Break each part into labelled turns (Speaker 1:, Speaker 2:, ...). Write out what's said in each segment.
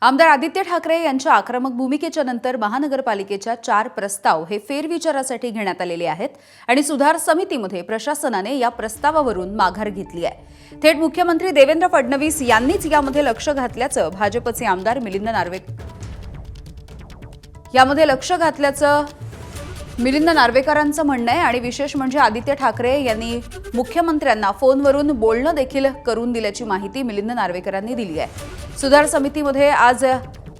Speaker 1: आमदार आदित्य ठाकरे यांच्या आक्रमक भूमिकेच्या नंतर महानगरपालिकेच्या 4 प्रस्ताव हे फेरविचारासाठी घेण्यात आलेले आहेत आणि सुधार समितीमध्ये प्रशासनाने या प्रस्तावावरून माघार घेतली आहे। थेट मुख्यमंत्री देवेंद्र फडणवीस यांनीच यामध्ये लक्ष घातल्याचं भाजपचे आमदार मिलिंद नार्वेकरांचं म्हणणं आहे आणि विशेष म्हणजे आदित्य ठाकरे यांनी मुख्यमंत्र्यांना फोनवरून बोलणं देखील करून दिल्याची माहिती मिलिंद नार्वेकरांनी दिली आहे। सुधार समितीमध्ये आज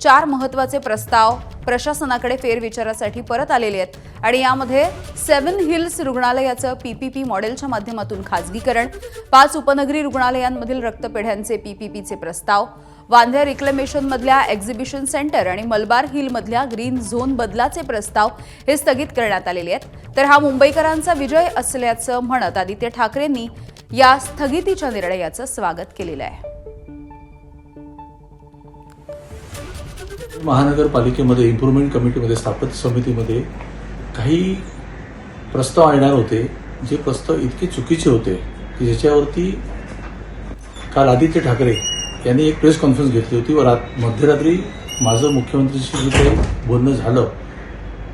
Speaker 1: 4 महत्त्वाचे प्रस्ताव प्रशासनाकडे फेरविचारासाठी परत आलेले आहेत आणि यामध्ये 7 हिल्स रुग्णालयाचं पीपीपी मॉडेलच्या माध्यमातून खासगीकरण, 5 उपनगरी रुग्णालयांमधील रक्तपेढ्यांचे पीपीपीचे प्रस्ताव, वांद्या रिक्लेमेशन मधल्या एक्झिबिशन सेंटर आणि मलबार हिल मधल्या ग्रीन झोन बदलाचे प्रस्ताव हे स्थगित करण्यात आलेले आहेत। तर हा मुंबईकरांचा विजय असल्याचं म्हणत आदित्य ठाकरेंनी या स्थगितीच्या निर्णयाचं स्वागत केलेलं आहे।
Speaker 2: महानगरपालिकेमध्ये इम्प्रूव्हमेंट कमिटीमध्ये स्थापन समितीमध्ये काही प्रस्ताव येणार होते, जे प्रस्ताव इतके चुकीचे होते की ज्याच्यावरती काल आदित्य ठाकरे यांनी एक प्रेस कॉन्फरन्स घेतली होती व मध्यरात्री माझं मुख्यमंत्र्यांशी जे काही बोलणं झालं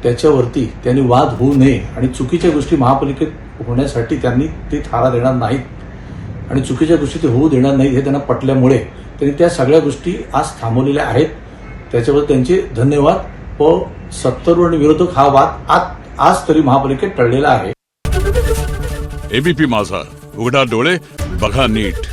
Speaker 2: त्याच्यावरती त्यांनी वाद होऊ नये आणि चुकीच्या गोष्टी महापालिकेत होण्यासाठी त्यांनी ते थारा देणार नाहीत आणि चुकीच्या गोष्टी ते होऊ देणार नाहीत हे त्यांना पटल्यामुळे त्यांनी त्या सगळ्या गोष्टी आज थांबवलेल्या आहेत। त्याच्याबद्दल त्यांचे धन्यवाद व सत्तारूढ आणि विरोधक हा वाद आज तरी महापालिकेत टळलेला आहे।
Speaker 3: एबीपी माझा, उघडा डोळे बघा नीट।